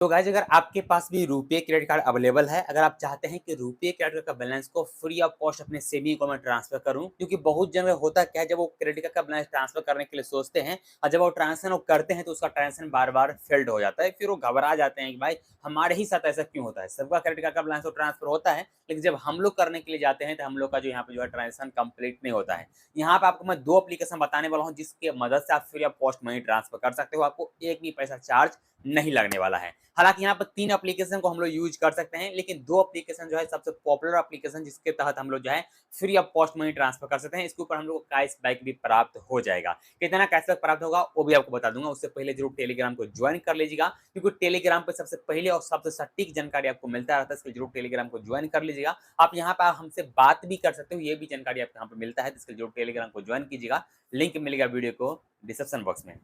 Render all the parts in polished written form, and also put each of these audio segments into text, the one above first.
तो गाइस अगर आपके पास भी रुपे क्रेडिट कार्ड अवेलेबल है, अगर आप चाहते हैं कि रुपे क्रेडिट कार्ड का बैलेंस को फ्री ऑफ कॉस्ट अपने सेविंग अकाउंट में ट्रांसफर करूं, क्योंकि बहुत जन में होता क्या है जब वो क्रेडिट कार्ड का बैलेंस ट्रांसफर करने के लिए सोचते हैं और जब वो ट्रांजेक्शन वो करते हैं तो उसका ट्रांजेक्शन बार-बार फेल्ड हो जाता है। फिर वो घबरा जाते हैं कि भाई हमारे ही साथ ऐसा क्यों होता है? सबका क्रेडिट कार्ड का बैलेंस तो ट्रांसफर होता है, लेकिन जब हम लोग करने के लिए जाते हैं तो हम लोग का जो यहाँ पे जो है ट्रांजेक्शन कंप्लीट नहीं होता है। यहाँ पे आपको मैं 2 एप्लीकेशन बताने वाला हूँ जिसकी मदद से आप free of cost money transfer कर सकते हो। आपको एक भी पैसा चार्ज नहीं लगने वाला है। हालाँकि यहाँ पर 3 एप्लीकेशन को हम लोग यूज़ कर सकते हैं, लेकिन 2 एप्लीकेशन जो है सबसे पॉपुलर एप्लीकेशन जिसके तहत हम लोग जो है free of cost money transfer कर सकते हैं। इसके ऊपर हम लोग को कैशबैक भी प्राप्त हो जाएगा। कितना कैशबैक प्राप्त होगा वो भी आपको बता दूँगा। उससे पहले ज़रूर टेलीग्राम को जॉइन कर लीजिएगा, क्योंकि टेलीग्राम पे सबसे पहले और सबसे सटीक जानकारी आपको मिलता रहता है। इसके लिए ज़रूर टेलीग्राम को जॉइन कर लीजिएगा। आप यहाँ पे हमसे बात भी कर सकते हो, ये भी जानकारी आपको यहाँ पे मिलता है। तो इसके लिए ज़रूर टेलीग्राम को जॉइन कीजिएगा। लिंक मिलेगा वीडियो को डिस्क्रिप्शन बॉक्स में।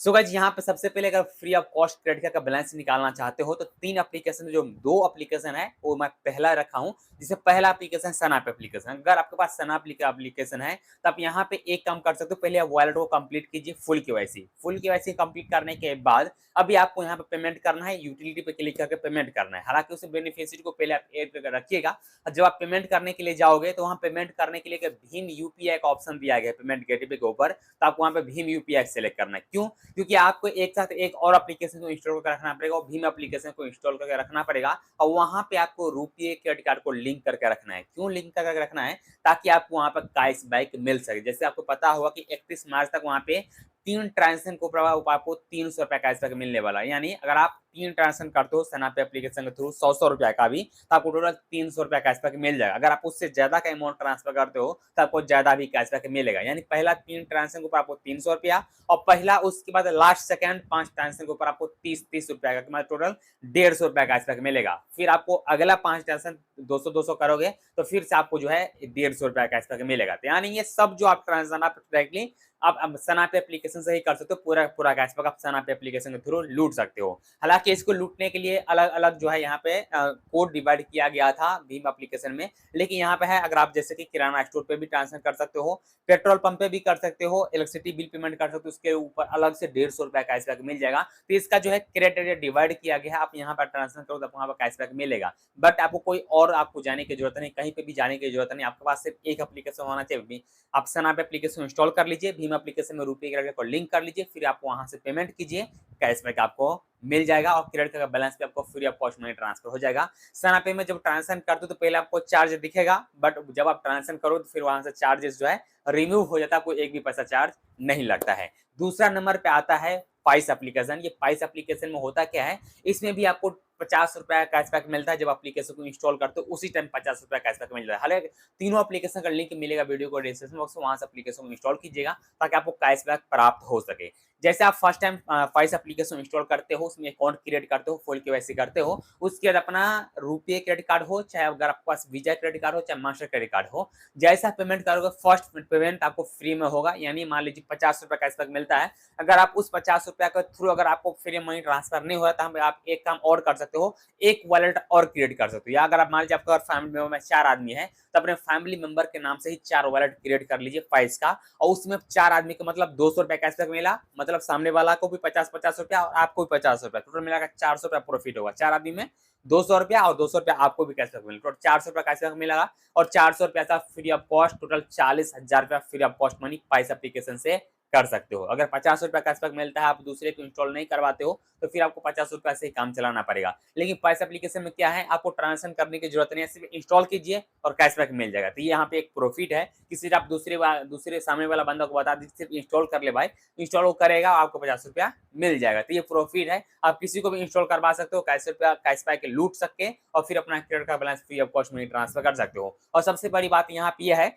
सो गाइस यहाँ पे सबसे पहले अगर free of cost credit card का बैलेंस निकालना चाहते हो तो 3 एप्लीकेशन जो 2 एप्लीकेशन है वो मैं पहला रखा हूँ, जिसमें पहला एप्लीकेशन सनअप एप्लीकेशन। अगर आपके पास सनअप एप्लीकेशन है तो आप यहाँ पे एक काम कर सकते हो, पहले आप वॉलेट को कंप्लीट कीजिए full KYC. Full KYC complete करने के बाद अभी आपको यहाँ पे पेमेंट करना है, यूटिलिटी पे क्लिक करके पेमेंट करना है। हालांकि उस बेनिफिशियरी को पहले आप ऐड करके रखिएगा और जब आप पेमेंट करने के लिए जाओगे तो वहाँ पेमेंट करने के लिए एक भीम यूपीआई का ऑप्शन दिया गया है पेमेंट गेटवे के ऊपर, तो आपको वहाँ पे भीम यूपीआई सेलेक्ट करना है। क्यों? क्योंकि आपको एक साथ एक और एप्लीकेशन को इंस्टॉल करके रखना पड़ेगा और भीम एप्लीकेशन को इंस्टॉल करके रखना पड़ेगा और वहाँ पे आपको रुपये क्रेडिट कार्ड को लिंक करके रखना है। क्यों लिंक करके रखना है? ताकि आपको वहाँ पर कैशबैक मिल सके। जैसे आपको पता होगा कि 31 मार्च तक वहाँ पे 3 ट्रांज़ैक्शन को प्रभाव आपको ₹300 कैशबैक मिलने वाला है। यानी अगर आप 3 ट्रांज़ैक्शन करते हो सनापे एप्लीकेशन के थ्रू ₹100 का भी, तो आपको टोटल ₹300 कैशबैक मिल जाएगा। अगर आप उससे ज़्यादा का अमाउंट ट्रांसफर करते हो, तो आपको ज़्यादा भी कैशबैक मिलेगा। यानी पहला 3 ट्रांज़ैक्शन के ऊपर आपको ₹300 और पहला उसके बाद लास्ट सेकंड 5 ट्रांज़ैक्शन के ऊपर आपको 30-30 रुपए का मतलब टोटल ₹150 कैशबैक मिलेगा। फिर आपको अगला 5 ट्रांज़ैक्शन 200-200 करोगे, तो फिर से आपको जो है ₹150 कैशबैक मिलेगा। तो यानी ये सब जो आप ट्रांज़ैक्शन आप डायरेक्टली आप अब सनाप एप्लीकेशन से ही कर सकते हो। पूरा कैशबैक आप सनाप एप्लीकेशन के थ्रू लूट सकते हो। हालाँकि इसको लूटने के लिए अलग-अलग जो है यहाँ पे कोड डिवाइड किया गया था भीम एप्लीकेशन में। लेकिन यहाँ पे है अगर आप जैसे कि किराना स्टोर पे भी ट्रांसफर कर सकते हो, पेट्रोल पंप पे भी कर सकते हो, इलेक्ट्रिसिटी बिल पेमेंट कर सकते हो, उसके ऊपर अलग से ₹150 कैशबैक मिल जाएगा। तो इसका जो है क्राइटेरिया डिवाइड किया गया है, आप यहाँ पर ट्रांसफर करो तो वहाँ पर कैशबैक मिलेगा। बट आपको कोई और आपको जाने की ज़रूरत नहीं, कहीं पे भी जाने की ज़रूरत नहीं, आपके पास सिर्फ एक एप्लीकेशन होना चाहिए। आप सनाप एप्लीकेशन इंस्टॉल कर लीजिए, भीम एप्लीकेशन में रुपए क्रेडिट को लिंक कर लीजिए, फिर आप वहाँ से पेमेंट कीजिए, कैशबैक आपको मिल जाएगा और क्रेडिट कार्ड का बैलेंस भी आपको free of cost money transfer हो जाएगा। सनापे में जब ट्रांज़ैक्शन करते हो तो पहले आपको चार्ज दिखेगा, बट जब आप ट्रांज़ैक्शन करो तो फिर वहाँ से चार्जेस जो है रिमूव हो जाता है, आपको एक भी पैसा चार्ज नहीं लगता है। दूसरा नंबर पे आता है पाइस एप्लीकेशन। ये पाइस एप्लीकेशन में होता क्या है, इसमें भी आपको ₹50 कैशबैक मिलता है। जब एप्लीकेशन को इंस्टॉल करते हो उसी टाइम ₹50 कैशबैक मिल रहा है। हालाँकि तीनों एप्लीकेशन का लिंक मिलेगा वीडियो को डिस्क्रिप्शन बॉक्स में, वहाँ से एप्लीकेशन को इंस्टॉल कीजिएगा ताकि आपको कैशबैक प्राप्त हो सके। जैसे आप first time price application install करते हो, उसमें अकाउंट क्रिएट करते हो, फुल केवाईसी करते हो, उसके बाद अपना रुपे क्रेडिट कार्ड हो, चाहे अगर आपके पास वीज़ा क्रेडिट कार्ड हो, चाहे मास्टर क्रेडिट कार्ड हो, जैसा पेमेंट करोगे फर्स्ट पेमेंट आपको फ्री में होगा। यानी मान लीजिए ₹50 कैशबैक मिलता है, अगर आप उस ₹50 के थ्रू अगर आपको फ्री मनी ट्रांसफर नहीं हो रहा, तो आप एक काम और कर सकते हो, एक वॉलेट और क्रिएट कर सकते हो। या अगर आप मान लीजिए आपका फैमिली मेंबर में 4 आदमी है, तो अपने फैमिली मेंबर के नाम से ही 4 वॉलेट क्रिएट कर लीजिए पाइस का, और उसमें 4 आदमी का मतलब ₹200 कैशबैक मिला, मतलब सामने वाला को भी 50-50 रुपया और आपको भी ₹50, टोटल मिलाकर ₹400 प्रॉफिट होगा। 4 आदमी में ₹200 और ₹200 आपको भी कैशबैक मिला, टोटल ₹400 कैशबैक मिलेगा और ₹400 था free of cost, total ₹40,000 free of cost money price application से कर सकते हो। अगर ₹50 कैशबैक मिलता है, आप दूसरे को इंस्टॉल नहीं करवाते हो, तो फिर आपको ₹50 से ही काम चलाना पड़ेगा। लेकिन पाइस एप्लीकेशन में क्या है, आपको ट्रांज़ैक्शन करने की जरूरत नहीं है, सिर्फ इंस्टॉल कीजिए और कैशबैक मिल जाएगा। तो ये यहाँ पे एक प्रॉफिट है कि सिर्फ आप दूसरे सामने वाला बंदा को बता दीजिए सिर्फ इंस्टॉल कर ले भाई, इंस्टॉल वो करेगा आपको ₹50 मिल जाएगा। तो ये प्रॉफिट है, आप किसी को भी इंस्टॉल करवा सकते हो, कैशबैक लूट सके और फिर अपना credit card balance free of cost money transfer कर सकते हो। और सबसे बड़ी बात यहाँ पे ये है,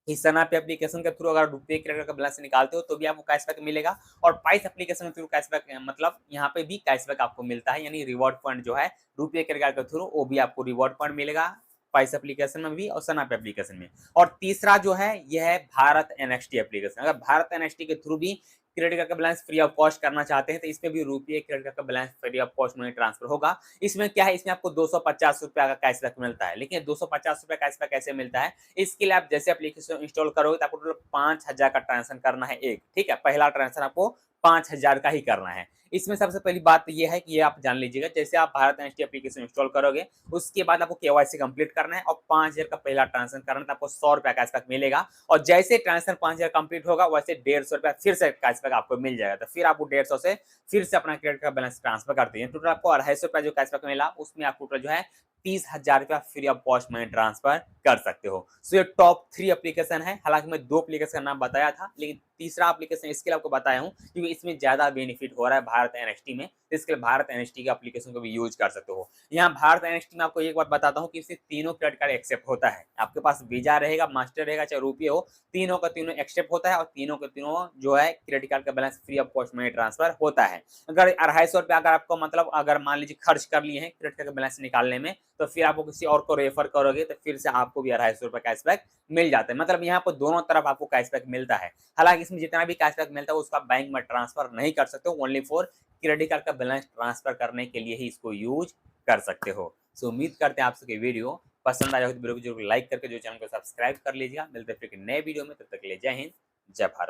इस सनाप एप्लीकेशन के थ्रू अगर रुपये क्रेडिट का बैलेंस निकालते हो तो भी आपको कैशबैक मिलेगा और पाइस एप्लीकेशन के थ्रू कैशबैक मतलब यहाँ पे भी कैशबैक आपको मिलता है। यानी रिवॉर्ड पॉइंट जो है रुपये क्रेडिट कार्ड के थ्रू वो भी आपको रिवॉर्ड पॉइंट मिलेगा पाइस एप्लीकेशन में भी और सनाप एप्लीकेशन में। और तीसरा जो है यह है भारत एनएक्सटी एप्लीकेशन। अगर भारत एनएक्सटी के थ्रू भी क्रेडिट कार्ड का बैलेंस फ्री ऑफ कॉस्ट करना चाहते हैं तो इसमें भी रुपये क्रेडिट कार्ड का balance free of cost money transfer होगा। इसमें क्या है, इसमें आपको ₹250 का कैशबैक मिलता है। लेकिन ₹250 कैशबैक कैसे मिलता है, इसके लिए आप जैसे एप्लीकेशन इंस्टॉल करोगे तो आपको टोटल 5,000 का ट्रांजेक्शन करना है एक, ठीक है? पहला ट्रांजेक्शन आपको 5,000 का ही करना है। इसमें सबसे पहली बात ये है कि ये आप जान लीजिएगा, जैसे आप भारत एनएफटी एप्लीकेशन इंस्टॉल करोगे, उसके बाद आपको केवाईसी कंप्लीट करना है और 5,000 का पहला ट्रांजेक्शन करना है, तो आपको ₹100 कैशबैक मिलेगा और जैसे ट्रांजेक्शन 5,000 कंप्लीट होगा, वैसे ₹150 फिर से कैशबैक आपको मिल जाएगा। तो फिर आप वो 150 से फिर से अपना क्रेडिट कार्ड बैलेंस ट्रांसफर कर दीजिए। टोटल आपको ₹250 जो कैशबैक मिला, उसमें आप टोटल जो है ₹30,000 free of cost money transfer कर सकते हो। सो ये टॉप 3 एप्लीकेशन है। हालाँकि मैं 2 एप्लीकेशन का नाम बताया था, लेकिन तीसरा एप्लीकेशन इसके लिए आपको बताया हूँ क्योंकि इसमें ज़्यादा बेनिफिट हो रहा है भारत एनएक्सटी में, तो इसके लिए भारत एनएक्सटी के एप्लीकेशन को भी यूज़ कर सकते हो। यहाँ भारत एनएक्सटी में आपको एक बात बताता हूँ कि इससे तीनों क्रेडिट कार्ड एक्सेप्ट होता है। आपके पास वीज़ा रहेगा, मास्टर रहेगा, चाहे रुपये हो, तीनों का तीनों एक्सेप्ट होता है और तीनों के तीनों जो है क्रेडिट कार्ड का balance free of cost money transfer होता है। अगर ₹250 अगर आपको मतलब अगर मान लीजिए खर्च कर लिए हैं क्रेडिट कार्ड का बैलेंस निकालने में, तो फिर आप वो किसी और को रेफर करोगे तो फिर से आपको भी ₹250 कैशबैक मिल जाता है। मतलब यहाँ पर दोनों तरफ आपको कैशबैक मिलता है। हालाँकि इसमें जितना भी कैशबैक मिलता है उसको आप बैंक में ट्रांसफर नहीं कर सकते हो, ओनली फॉर क्रेडिट कार्ड का बैलेंस ट्रांसफर करने के लिए ही इसको यूज़ कर सकते हो। सो उम्मीद करते हैं आप सबको ये वीडियो पसंद आया हो तो वीडियो को जरूर लाइक करके जो चैनल को सब्सक्राइब कर लीजिएगा। मिलते हैं फिर एक नए वीडियो में, तब तक के लिए जय हिंद, जय भारत।